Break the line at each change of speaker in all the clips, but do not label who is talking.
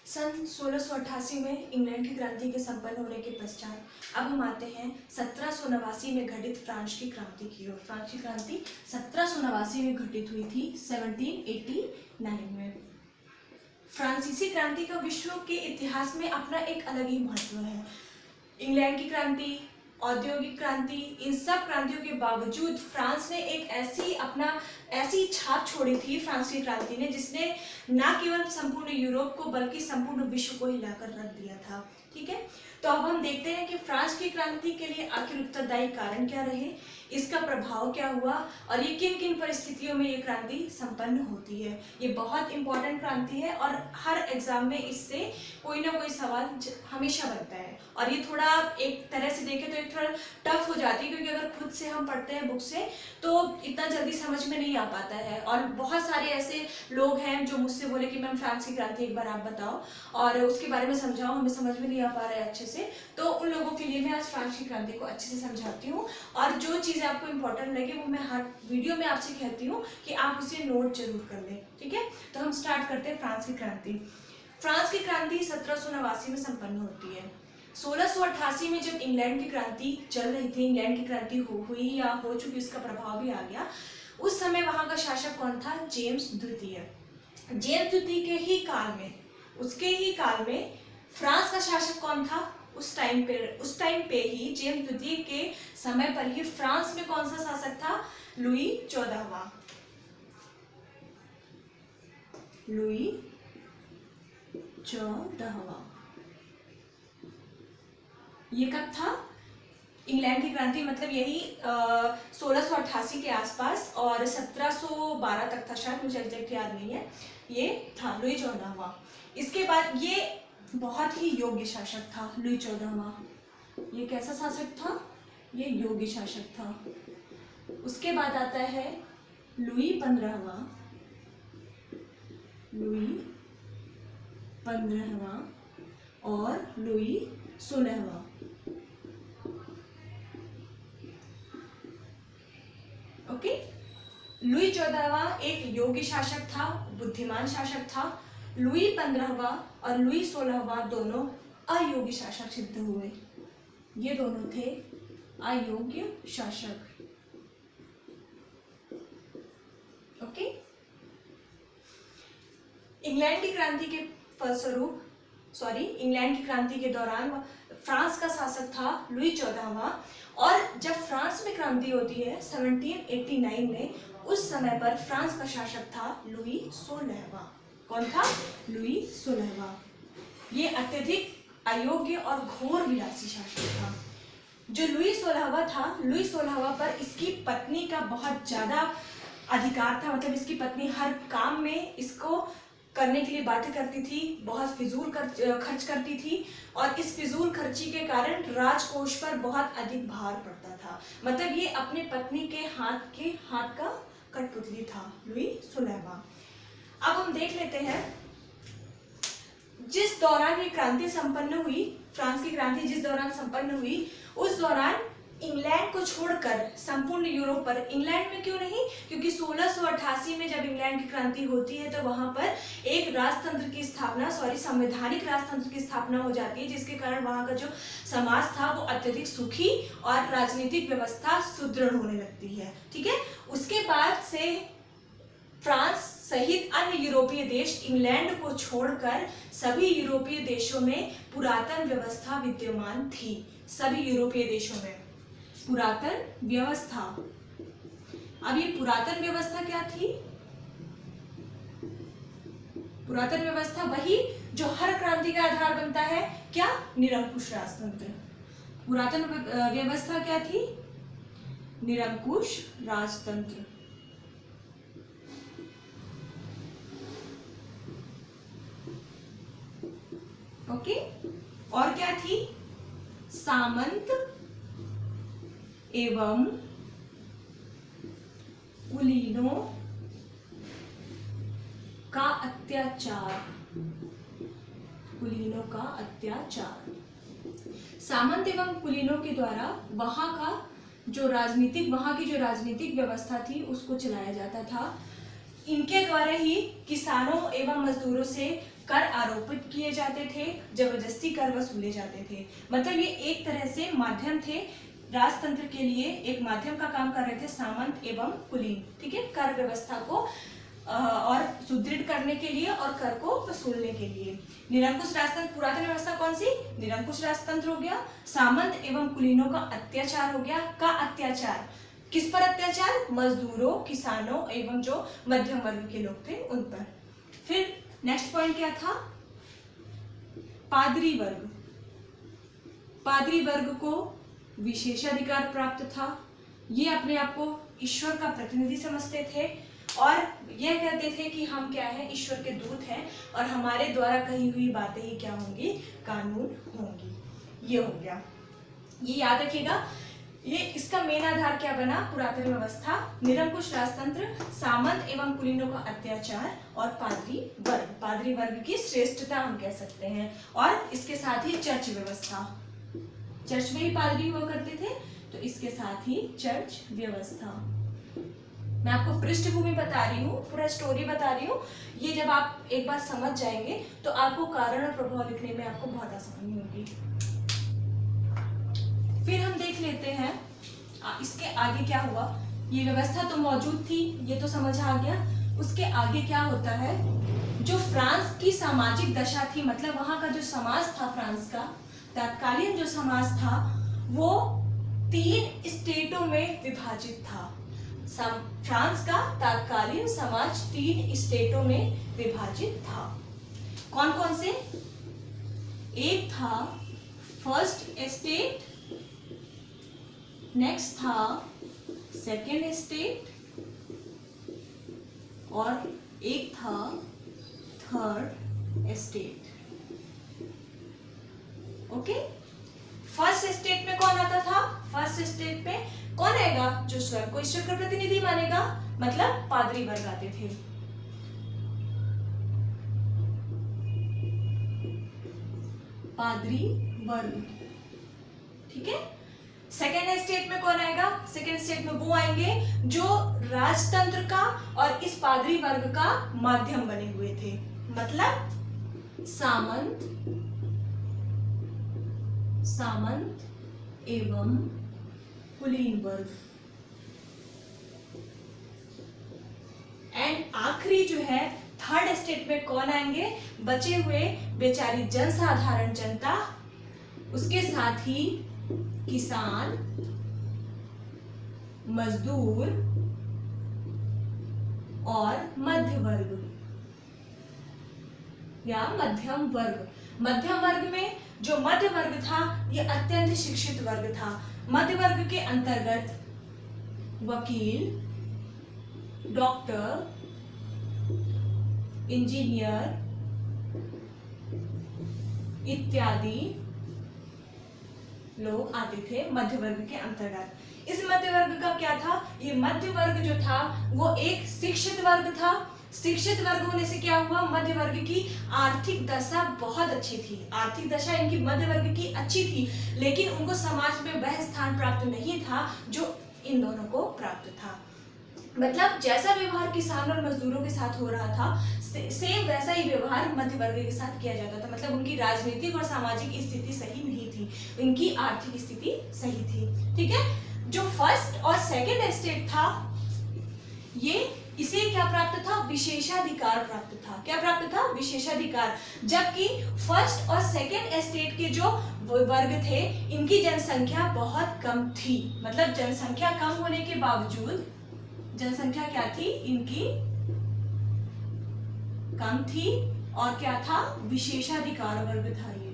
सन 1688 में इंग्लैंड की क्रांति के संपन्न होने के पश्चात अब हम आते हैं 1789 में घटित फ्रांस की क्रांति की ओर। फ्रांस की क्रांति 1789 में घटित हुई थी 1789 में। फ्रांसीसी क्रांति का विश्व के इतिहास में अपना एक अलग ही महत्व है। इंग्लैंड की क्रांति, औद्योगिक क्रांति, इन सब क्रांतियों के बावजूद फ्रांस ने एक ऐसी छाप छोड़ी थी फ्रांस की क्रांति ने, जिसने न केवल संपूर्ण यूरोप को बल्कि संपूर्ण विश्व को हिलाकर रख दिया था। ठीक है, तो अब हम देखते हैं कि फ्रांस की क्रांति के लिए आखिर उत्तरदायी कारण क्या रहे, इसका प्रभाव क्या हुआ और ये किन किन परिस्थितियों में ये क्रांति संपन्न होती है। ये बहुत इंपॉर्टेंट क्रांति है और हर एग्जाम में इससे कोई ना कोई सवाल हमेशा बनता है। और ये थोड़ा एक तरह से देखें तो एक थोड़ा टफ हो जाती है, क्योंकि अगर खुद से हम पढ़ते हैं बुक से तो इतना जल्दी समझ में नहीं आ पाता है। और बहुत सारे ऐसे लोग हैं जो मुझसे बोले कि मैम फ्रांस की क्रांति एक बार आप बताओ और उसके बारे में समझाओ, हमें समझ में नहीं आ पा रहा है अच्छे से। तो उन लोगों के लिए मैं आज फ्रांस की क्रांति को अच्छे से समझाती हूँ और जो चीज़ें आपको इंपॉर्टेंट लगे वो मैं हर वीडियो में आपसे कहती हूँ कि आप उसे नोट जरूर कर लें। ठीक है, तो हम स्टार्ट करते हैं फ्रांस की क्रांति। फ्रांस की क्रांति 1789 में संपन्न होती है। 1688 में जब इंग्लैंड की क्रांति चल रही थी, इंग्लैंड की क्रांति हुई या हो चुकी, उसका प्रभाव भी आ गया। उस समय वहां का शासक कौन था? जेम्स द्वितीय। जेम्स द्वितीय के ही काल में, उसके ही काल में फ्रांस का शासक कौन था? उस टाइम पे ही जेम्स द्वितीय के समय पर ही फ्रांस में कौन सा शासक था? लुई 14वां। लुई 14वां। ये कब था? इंग्लैंड की क्रांति मतलब यही 1688 के आसपास और 1712 तक था शायद, मुझे एग्जैक्ट याद नहीं है। ये था लुई 14वां। इसके बाद ये बहुत ही योग्य शासक था लुई 14वां। ये कैसा शासक था? ये योग्य शासक था। उसके बाद आता है लुई 15वां। लुई 15वां और लुई 16वां। ओके, लुई 14वां एक योग्य शासक था, बुद्धिमान शासक था। लुई 15वां और लुई 16वां दोनों अयोग्य शासक सिद्ध हुए। ये दोनों थे अयोग्य शासक। ओके, इंग्लैंड की क्रांति के फलस्वरूप इंग्लैंड की क्रांति के दौरान फ्रांस का शासक था लुई 14वां और जब फ्रांस में क्रांति होती है 1789 में, उस समय पर फ्रांस का शासक था लुई 16वां। कौन था? लुई 16वां। ये अत्यधिक अयोग्य और घोर विलासी शासक था। जो लुई 16वां था, लुई 16वां पर इसकी पत्नी का बहुत ज्यादा अधिकार था। मतलब इसकी पत्नी हर काम में इसको करने के लिए बातें करती थी, बहुत फिजूल खर्च करती थी और इस फिजूल खर्ची के कारण राजकोष पर बहुत अधिक भार पड़ता था। मतलब ये अपने पत्नी के हाथ का कठपुतली था लुई 16वां। अब हम देख लेते हैं जिस दौरान ये क्रांति संपन्न हुई, फ्रांस की क्रांति जिस दौरान संपन्न हुई, उस दौरान इंग्लैंड को छोड़कर संपूर्ण यूरोप पर, इंग्लैंड में क्यों नहीं, क्योंकि 1688 में जब इंग्लैंड की क्रांति होती है तो वहां पर एक राजतंत्र की स्थापना, संवैधानिक राजतंत्र की स्थापना हो जाती है, जिसके कारण वहां का जो समाज था वो अत्यधिक सुखी और राजनीतिक व्यवस्था सुदृढ़ होने लगती है। ठीक है, उसके बाद से फ्रांस सहित अन्य यूरोपीय देश इंग्लैंड को छोड़कर सभी यूरोपीय देशों में पुरातन व्यवस्था विद्यमान थी। सभी यूरोपीय देशों में पुरातन व्यवस्था। अब ये पुरातन व्यवस्था क्या थी? पुरातन व्यवस्था वही जो हर क्रांति का आधार बनता है। क्या? निरंकुश राजतंत्र। पुरातन व्यवस्था क्या थी? निरंकुश राजतंत्र। ओके, और क्या थी? सामंत एवं कुलीनों का अत्याचार। कुलीनों का अत्याचार। सामंत एवं कुलीनों के द्वारा वहां की जो राजनीतिक व्यवस्था थी उसको चलाया जाता था। इनके द्वारा ही किसानों एवं मजदूरों से कर आरोपित किए जाते थे, जबरदस्ती कर वसूले जाते थे। मतलब ये एक तरह से माध्यम थे, राजतंत्र के लिए एक माध्यम का काम कर रहे थे सामंत एवं कुलीन। ठीक है, कर व्यवस्था को और सुदृढ़ करने के लिए और कर को वसूलने के लिए। निरंकुश राजतंत्र, पुरातन व्यवस्था कौन सी? निरंकुश राजतंत्र हो गया। सामंत एवं कुलीनों का अत्याचार हो गया। का अत्याचार? किस पर अत्याचार? मजदूरों, किसानों एवं जो मध्यम वर्ग के लोग थे उन पर। फिर नेक्स्ट पॉइंट क्या था? पादरी वर्ग। पादरी वर्ग को विशेषाधिकार प्राप्त था। ये अपने आप को ईश्वर का प्रतिनिधि समझते थे और यह कहते थे कि हम क्या है? ईश्वर के दूत हैं और हमारे द्वारा कही हुई बातें ही क्या होंगी? कानून होंगी। ये हो गया, ये याद रखिएगा। ये इसका मेन आधार क्या बना? पुरातन व्यवस्था, निरंकुश राजतंत्र, सामंत एवं कुलीनों का अत्याचार और पादरी वर्ग। पादरी वर्ग की श्रेष्ठता हम कह सकते हैं। और इसके साथ ही चर्च व्यवस्था, चर्च में ही पादरी हुआ करते थे, तो इसके साथ ही चर्च व्यवस्था। मैं आपको पृष्ठभूमि बता रही हूँ, पूरा स्टोरी बता रही हूँ। ये जब आप एक बार समझ जाएंगे तो आपको कारण और प्रभाव लिखने में आपको बहुत आसानी होगी। फिर हम देख लेते हैं इसके आगे क्या हुआ। ये व्यवस्था तो मौजूद थी, ये तो समझ आ गया। उसके आगे क्या होता है? जो फ्रांस की सामाजिक दशा थी, मतलब वहां का जो समाज था फ्रांस का, तत्कालीन जो समाज था वो 3 स्टेटों में विभाजित था। फ्रांस का तत्कालीन समाज 3 स्टेटों में विभाजित था। कौन कौन से? एक था फर्स्ट स्टेट, नेक्स्ट था सेकेंड स्टेट और एक था third state. Okay, first state में कौन आता था? फर्स्ट स्टेट में कौन आएगा? जो स्वयं को ईश्वर का प्रतिनिधि मानेगा, मतलब पादरी वर्ग आते थे। पादरी वर्ग, ठीक है। सेकेंड स्टेट में कौन आएगा? सेकेंड स्टेट में वो आएंगे जो राजतंत्र का और इस पादरी वर्ग का माध्यम बने हुए थे, मतलब सामंत एवं कुलीन वर्ग। एंड आखिरी जो है थर्ड स्टेट में कौन आएंगे? बचे हुए बेचारी जनसाधारण जनता, उसके साथ ही किसान, मजदूर और मध्य वर्ग या मध्यम वर्ग। मध्यम वर्ग में जो मध्य वर्ग था ये अत्यंत शिक्षित वर्ग था। मध्य वर्ग के अंतर्गत वकील, डॉक्टर, इंजीनियर इत्यादि लोग आते थे मध्य वर्ग के अंतर्गत। इस मध्य वर्ग का क्या था? ये मध्य वर्ग जो था वो एक शिक्षित वर्ग था। शिक्षित वर्ग होने से क्या हुआ? मध्य वर्ग की आर्थिक दशा बहुत अच्छी थी। आर्थिक दशा इनकी मध्य वर्ग की अच्छी थी, लेकिन उनको समाज में वह स्थान प्राप्त नहीं था जो इन दोनों को प्राप्त था। मतलब जैसा व्यवहार किसान और मजदूरों के साथ हो रहा था, सेम वैसा ही व्यवहार मध्य वर्ग के साथ किया जाता था। मतलब उनकी राजनीतिक और सामाजिक स्थिति सही नहीं थी, उनकी आर्थिक स्थिति सही थी। ठीक है। जो फर्स्ट और सेकेंड स्टेट था, ये इसे क्या प्राप्त था? विशेषाधिकार प्राप्त था। क्या प्राप्त था? विशेषाधिकार। जबकि फर्स्ट और सेकेंड स्टेट के जो वर्ग थे, इनकी जनसंख्या बहुत कम थी। मतलब जनसंख्या कम होने के बावजूद, जनसंख्या क्या थी इनकी? कम थी। और क्या था? विशेषाधिकार वर्ग था ये,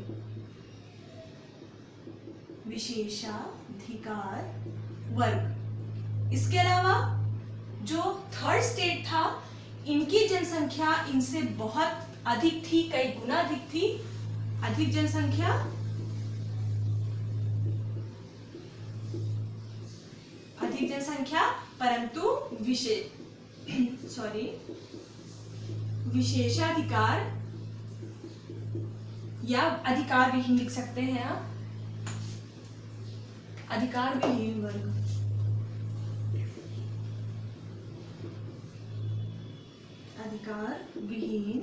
विशेषाधिकार वर्ग। इसके अलावा जो थर्ड स्टेट था, इनकी जनसंख्या इनसे बहुत अधिक थी, कई गुना अधिक थी। अधिक जनसंख्या, अधिक जनसंख्या, परंतु विशेषाधिकार या अधिकार विहीन लिख सकते हैं आप, अधिकार विहीन वर्ग। अधिकार विहीन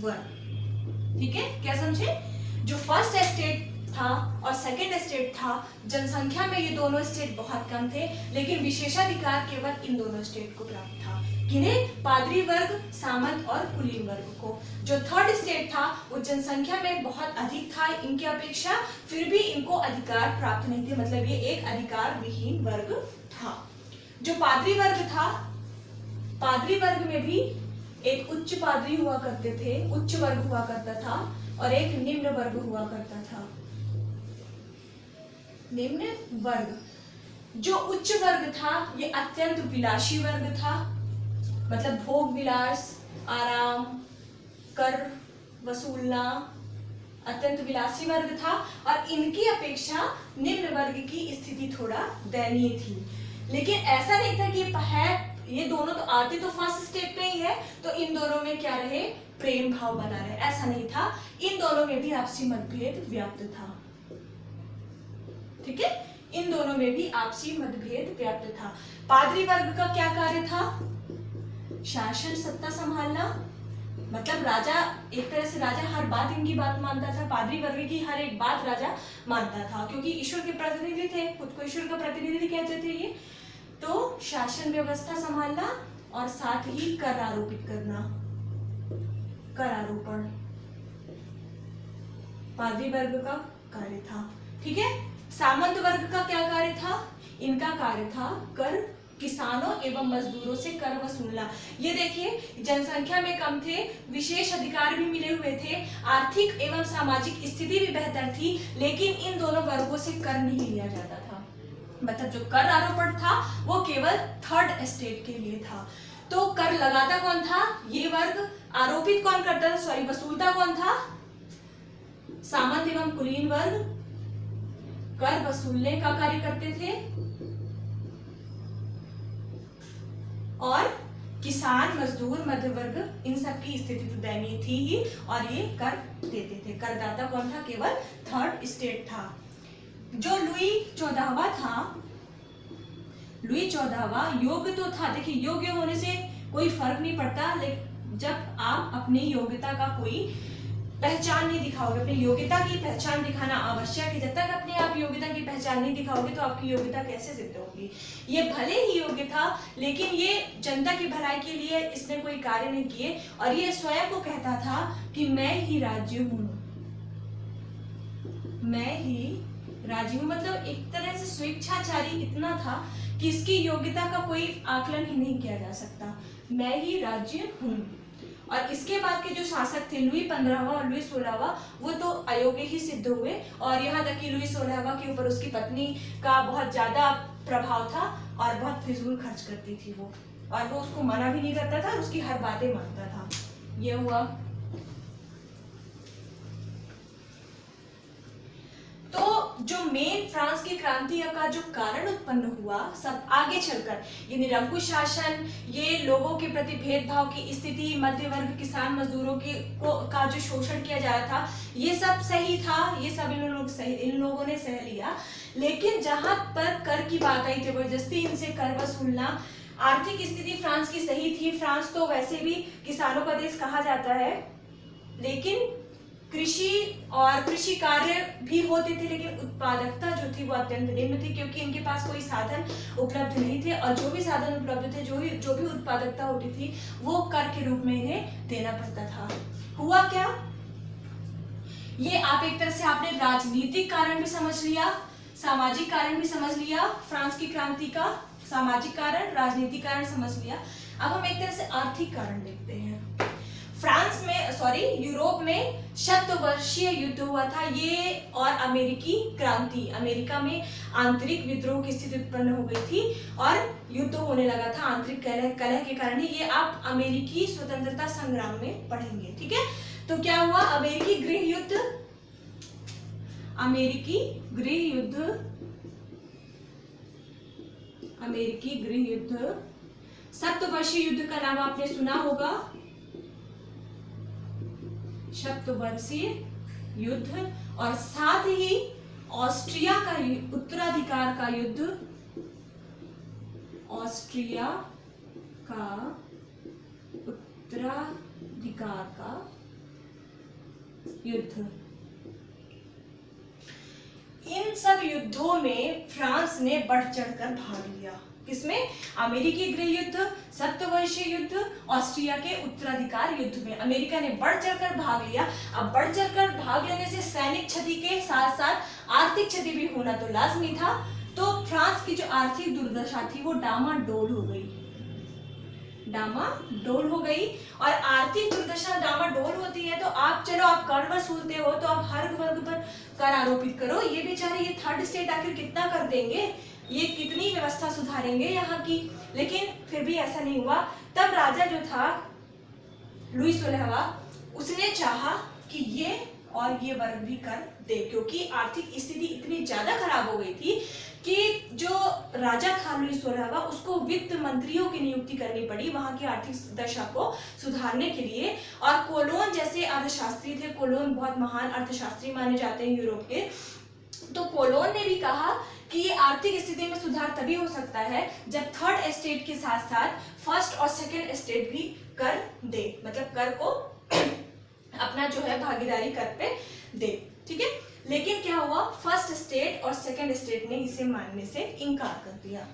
वर्ग। ठीक है, क्या समझे? जो फर्स्ट एस्टेट था और सेकेंड एस्टेट था, जनसंख्या में ये दोनों स्टेट बहुत कम थे, लेकिन विशेषाधिकार केवल इन दोनों स्टेट को प्राप्त था। किन्हें? पादरी वर्ग, सामंत और कुलीन वर्ग को। जो थर्ड स्टेट था वो जनसंख्या में बहुत अधिक था इनकी अपेक्षा, फिर भी इनको अधिकार प्राप्त नहीं थे, मतलब ये एक अधिकार विहीन वर्ग था। जो पादरी वर्ग था, पादरी वर्ग में भी एक उच्च पादरी हुआ करते थे, उच्च वर्ग हुआ करता था, और एक निम्न वर्ग हुआ करता था। निम्न वर्ग। जो उच्च वर्ग था ये अत्यंत विलासी वर्ग था, मतलब भोग विलास, आराम, कर वसूलना, अत्यंत विलासी वर्ग था। और इनकी अपेक्षा निम्न वर्ग की स्थिति थोड़ा दयनीय थी। लेकिन ऐसा नहीं था कि ये दोनों तो आते तो फर्स्ट स्टेप पे ही है, तो इन दोनों में क्या रहे? प्रेम भाव बना रहे, ऐसा नहीं था। इन दोनों में भी आपसी मतभेद व्याप्त था। ठीक है, इन दोनों में भी आपसी मतभेद व्याप्त था। पादरी वर्ग का क्या कार्य था? शासन सत्ता संभालना, मतलब राजा, एक तरह से राजा हर बात इनकी बात मानता था। पादरी वर्ग की हर एक बात राजा मानता था, क्योंकि ईश्वर के प्रतिनिधि थे, खुद को ईश्वर का प्रतिनिधि कहते थे ये। तो शासन व्यवस्था संभालना और साथ ही कर आरोपित करना, कर आरोपण पादरी वर्ग का कार्य था। ठीक है, सामंत वर्ग का क्या कार्य था? इनका कार्य था कर किसानों एवं मजदूरों से कर वसूलना। ये देखिए, जनसंख्या में कम थे, विशेष अधिकार भी मिले हुए थे, आर्थिक एवं सामाजिक स्थिति भी बेहतर थी, लेकिन इन दोनों वर्गों से कर नहीं लिया जाता था। मतलब जो कर आरोपण था वो केवल थर्ड एस्टेट के लिए था। तो कर लगाता कौन था? ये वर्ग। आरोपित कौन करता था? वसूलता कौन था? सामंत एवं कुलीन वर्ग कर वसूलने का कार्य करते थे, और किसान, मजदूर, मध्य वर्ग, इन सब की स्थिति तो दयनीय थी ही, और ये कर देते थे। करदाता कौन था? केवल थर्ड स्टेट था। जो लुई 14वां था, लुई 14वां योग्य तो था। देखिए, योग्य होने से कोई फर्क नहीं पड़ता, लेकिन जब आप अपनी योग्यता का कोई पहचान नहीं दिखाओगे, अपनी योग्यता की पहचान दिखाना आवश्यक है। जब तक अपने आप योग्यता की पहचान नहीं दिखाओगे तो आपकी योग्यता कैसे सिद्ध होगी? ये भले ही योग्य था, लेकिन ये जनता की भलाई के लिए इसने कोई कार्य नहीं किए, और ये स्वयं को कहता था कि मैं ही राज्य हूँ, मैं ही राज्य हूँ। मतलब एक तरह से स्वेच्छाचारी इतना था कि इसकी योग्यता का कोई आकलन ही नहीं किया जा सकता। मैं ही राज्य हूँ। और इसके बाद के जो शासक थे, लुई 15वां और लुई 16वां, वो तो अयोग्य ही सिद्ध हुए, और यहाँ तक कि लुई 16वां के ऊपर उसकी पत्नी का बहुत ज्यादा प्रभाव था, और बहुत फिजूल खर्च करती थी वो, और वो उसको मना भी नहीं करता था, उसकी हर बातें मानता था। ये हुआ। तो जो मेन फ्रांस की क्रांति का जो कारण उत्पन्न हुआ, सब आगे चलकर ये निरंकुश शासन, ये लोगों के प्रति भेदभाव की स्थिति, मध्य वर्ग, किसान, मजदूरों का जो शोषण किया जा रहा था, ये सब सही था, ये सब इन लोगों ने सह लिया। लेकिन जहां पर कर की बात आई, जबरदस्ती इनसे कर वसूलना, आर्थिक स्थिति फ्रांस की सही थी, फ्रांस तो वैसे भी किसानों का देश कहा जाता है, लेकिन कृषि और कृषि कार्य भी होते थे, लेकिन उत्पादकता जो थी वो अत्यंत निम्न थी, क्योंकि इनके पास कोई साधन उपलब्ध नहीं थे, और जो भी साधन उपलब्ध थे, जो भी उत्पादकता होती थी, वो कर के रूप में इन्हें देना पड़ता था। हुआ क्या? ये आप एक तरह से आपने राजनीतिक कारण भी समझ लिया, सामाजिक कारण भी समझ लिया, फ्रांस की क्रांति का सामाजिक कारण, राजनीतिक कारण समझ लिया। अब हम एक तरह से आर्थिक कारण देखते हैं। यूरोप में शतवर्षीय युद्ध हुआ था ये, और अमेरिकी क्रांति, अमेरिका में आंतरिक विद्रोह की स्थिति उत्पन्न हो गई थी, और युद्ध होने लगा था आंतरिक कलह के कारण ही। ये आप अमेरिकी स्वतंत्रता संग्राम में पढ़ेंगे। ठीक है, तो क्या हुआ? अमेरिकी गृह युद्ध, अमेरिकी गृह युद्ध, सप्तवर्षीय युद्ध का नाम आपने सुना होगा, सप्तवर्षीय युद्ध, और साथ ही ऑस्ट्रिया का उत्तराधिकार का युद्ध, ऑस्ट्रिया का उत्तराधिकार का युद्ध। इन सब युद्धों में फ्रांस ने बढ़ चढ़कर भाग लिया। किसमें? अमेरिकी गृह युद्ध, सप्तवर्षीय युद्ध, ऑस्ट्रिया के उत्तराधिकार युद्ध में अमेरिका ने बढ़ चढ़कर भाग लिया। अब बढ़ चढ़कर भाग लेने से सैनिक क्षति के साथ साथ आर्थिक क्षति भी होना तो लाजमी था। तो फ्रांस की जो आर्थिक दुर्दशा थी वो डामाडोल हो गई, डामाडोल हो गई। और आर्थिक दुर्दशा डामाडोल होती है तो आप चलो आप कर वसूलते हो तो आप हर वर्ग पर कर आरोपित करो। ये बेचारे ये थर्ड स्टेट आखिर कितना कर देंगे, ये कितनी व्यवस्था सुधारेंगे यहाँ की। लेकिन फिर भी ऐसा नहीं हुआ। तब राजा जो था लुई 16वां, उसने चाहा कि ये और ये वर्ग भी कर दे, क्योंकि आर्थिक स्थिति इतनी ज्यादा खराब हो गई थी कि जो राजा था लुई 16वां, उसको वित्त मंत्रियों की नियुक्ति करनी पड़ी वहां की आर्थिक दशा को सुधारने के लिए। और कोलोन जैसे अर्थशास्त्री थे, कोलोन बहुत महान अर्थशास्त्री माने जाते हैं यूरोप के, तो कोलोन ने भी कहा कि ये आर्थिक स्थिति में सुधार तभी हो सकता है जब थर्ड एस्टेट के साथ साथ फर्स्ट और सेकेंड एस्टेट भी कर दे, मतलब कर को अपना जो है भागीदारी कर पे दे। ठीक है, लेकिन क्या हुआ, फर्स्ट स्टेट और सेकेंड स्टेट ने इसे मानने से इनकार कर दिया।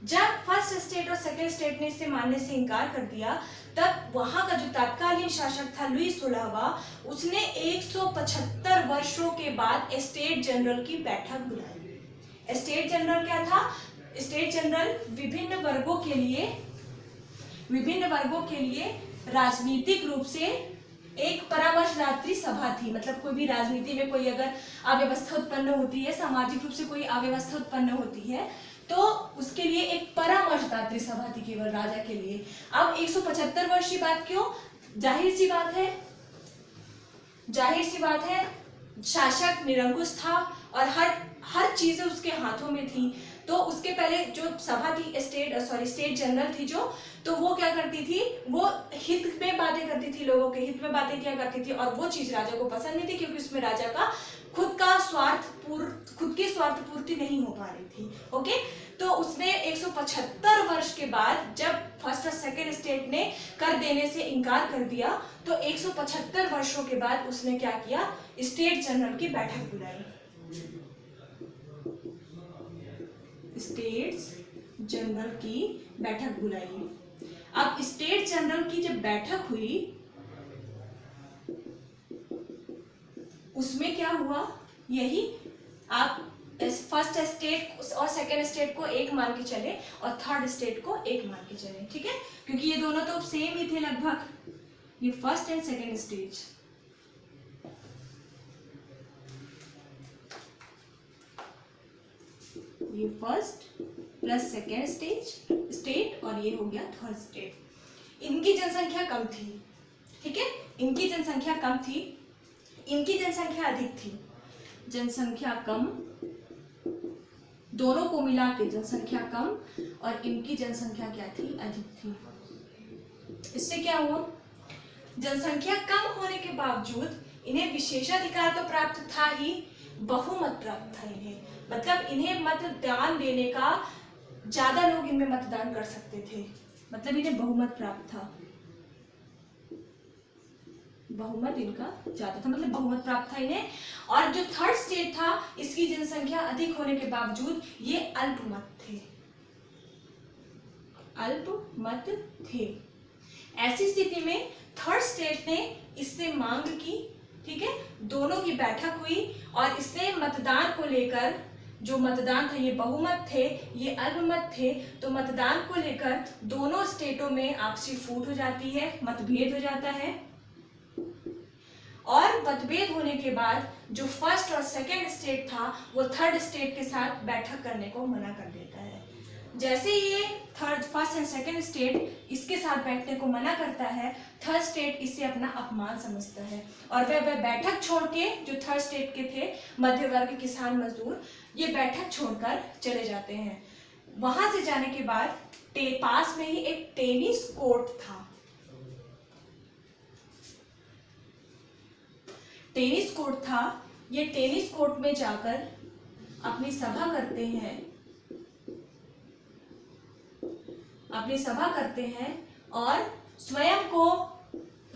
जब फर्स्ट स्टेट और सेकेंड स्टेट ने इसे मानने से इनकार कर दिया, तब वहां का जो तत्कालीन शासक था लुई 16वां, उसने 175 वर्षों के बाद स्टेट जनरल की बैठक बुलाई। स्टेट जनरल क्या था? स्टेट जनरल विभिन्न वर्गों के लिए राजनीतिक रूप से एक परामर्शदात्री सभा थी। मतलब कोई भी राजनीति में कोई अगर अव्यवस्था उत्पन्न होती है, सामाजिक रूप से कोई अव्यवस्था उत्पन्न होती है, तो उसके लिए एक परामर्शदात्री सभा थी केवल राजा के लिए। अब 175 वर्ष की बात क्यों? जाहिर सी बात है शासक निरंकुश था और हर चीजें उसके हाथों में थी। तो उसके पहले जो सभा थी स्टेट जनरल थी जो, तो वो क्या करती थी, वो हित में बातें करती थी, लोगों के हित में बातें किया करती थी, और वो चीज राजा को पसंद नहीं थी क्योंकि उसमें राजा का खुद की स्वार्थ पूर्ति नहीं हो पा रही थी। ओके, तो उसने 175 वर्ष के बाद जब फर्स्ट और सेकेंड स्टेट ने कर देने से इनकार कर दिया, तो 175 वर्षों के बाद उसने क्या किया, स्टेट जनरल की बैठक बुलाई। स्टेट्स जनरल की बैठक बुलाई। अब स्टेट जनरल की जब बैठक हुई, उसमें क्या हुआ, यही आप फर्स्ट स्टेट और सेकेंड स्टेट को एक मान के चले और थर्ड स्टेट को एक मान के चले। ठीक है, क्योंकि ये दोनों तो सेम ही थे लगभग, ये फर्स्ट एंड सेकेंड स्टेज। ये फर्स्ट प्लस सेकेंड स्टेट और ये हो गया थर्ड स्टेट। इनकी जनसंख्या कम थी। ठीक है, इनकी जनसंख्या कम थी, इनकी जनसंख्या अधिक थी। जनसंख्या कम, दोनों को मिला के जनसंख्या कम, और इनकी जनसंख्या क्या थी, अधिक थी। इससे क्या हुआ, जनसंख्या कम होने के बावजूद इन्हें विशेषाधिकार तो प्राप्त था ही, बहुमत प्राप्त था इन्हें। मतलब इन्हें मतदान देने का, ज्यादा लोग इनमें मतदान कर सकते थे, मतलब इन्हें बहुमत प्राप्त था। बहुमत इनका ज्यादा था, मतलब बहुमत प्राप्त था इन्हें। और जो थर्ड स्टेट था, इसकी जनसंख्या अधिक होने के बावजूद ये अल्पमत थे। ऐसी स्थिति में थर्ड स्टेट ने इससे मांग की। ठीक है, दोनों की बैठक हुई और इससे मतदान को लेकर, जो मतदान था ये बहुमत थे, ये अल्पमत थे, तो मतदान को लेकर दोनों स्टेटों में आपसी फूट हो जाती है, मतभेद हो जाता है। और मतभेद होने के बाद जो फर्स्ट और सेकेंड स्टेट था वो थर्ड स्टेट के साथ बैठक करने को मना कर देता है। जैसे ये फर्स्ट एंड सेकेंड स्टेट इसके साथ बैठने को मना करता है, थर्ड स्टेट इसे अपना अपमान समझता है और वह बैठक छोड़ के, जो थर्ड स्टेट के थे मध्य वर्ग किसान मजदूर, ये बैठक छोड़कर चले जाते हैं। वहां से जाने के बाद पास में ही एक टेनिस कोर्ट था। टेनिस कोर्ट था, ये टेनिस कोर्ट में जाकर अपनी सभा करते हैं और स्वयं को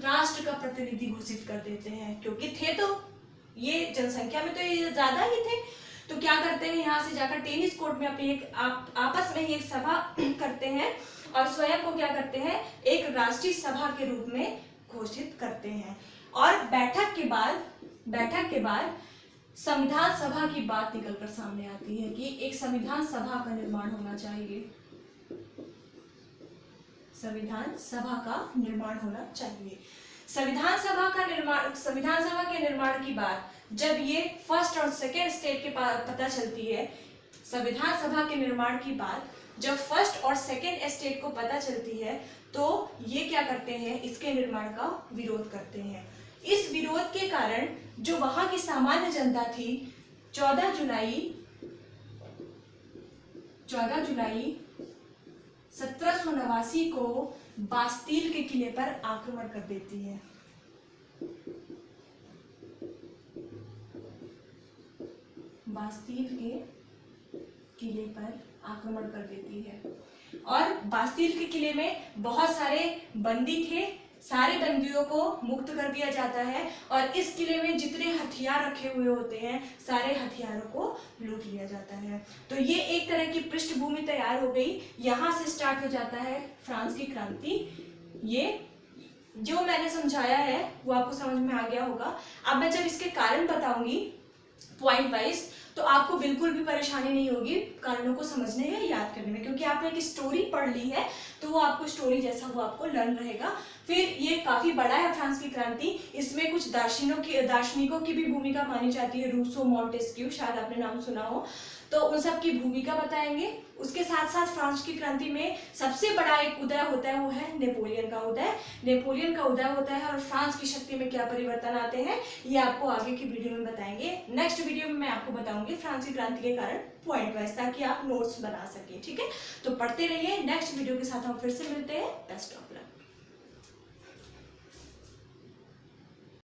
राष्ट्र का प्रतिनिधि घोषित कर देते हैं, क्योंकि थे तो ये जनसंख्या में तो ये ज्यादा ही थे। तो क्या करते हैं, यहाँ से जाकर टेनिस कोर्ट में अपनी एक आपस में ही एक सभा करते हैं और स्वयं को क्या करते हैं, एक राष्ट्रीय सभा के रूप में घोषित करते हैं। और बैठक के बाद संविधान सभा की बात निकलकर सामने आती है कि एक संविधान सभा का निर्माण होना चाहिए, संविधान सभा का निर्माण होना चाहिए। संविधान सभा के निर्माण की बात जब ये फर्स्ट और सेकेंड स्टेट के पता चलती है, संविधान सभा के निर्माण की बात जब फर्स्ट और सेकेंड स्टेट को पता चलती है, तो ये क्या करते हैं, इसके निर्माण का विरोध करते हैं। इस विरोध के कारण जो वहां की सामान्य जनता थी, 14 जुलाई 1789 को बास्तील के किले पर आक्रमण कर देती है। बास्तील के किले पर आक्रमण कर देती है और बास्तील के किले में बहुत सारे बंदी थे, सारे बंदियों को मुक्त कर दिया जाता है और इस किले में जितने हथियार रखे हुए होते हैं, सारे हथियारों को लूट लिया जाता है। तो ये एक तरह की पृष्ठभूमि तैयार हो गई। यहाँ से स्टार्ट हो जाता है फ्रांस की क्रांति। ये जो मैंने समझाया है वो आपको समझ में आ गया होगा। अब मैं जब इसके कारण बताऊंगी पॉइंट वाइज, तो आपको बिल्कुल भी परेशानी नहीं होगी कारणों को समझने या याद करने में, क्योंकि आपने एक स्टोरी पढ़ ली है तो वो आपको स्टोरी जैसा वो आपको लर्न रहेगा। फिर ये काफी बड़ा है फ्रांस की क्रांति, इसमें कुछ दार्शनिकों की भी भूमिका मानी जाती है, रूसो, मॉन्टेस्क्यू, शायद आपने नाम सुना हो, तो उन सब की भूमिका बताएंगे। उसके साथ साथ फ्रांस की क्रांति में सबसे बड़ा एक उदय होता है, वो है नेपोलियन का उदय होता है और फ्रांस की शक्ति में क्या परिवर्तन आते हैं, ये आपको आगे की वीडियो में बताएंगे। नेक्स्ट वीडियो में मैं आपको बताऊंगी फ्रांस की क्रांति के कारण पॉइंट वाइज, ताकि आप नोट्स बना सके। ठीक है, तो पढ़ते रहिए। नेक्स्ट वीडियो के साथ हम फिर से मिलते हैं। Best of luck.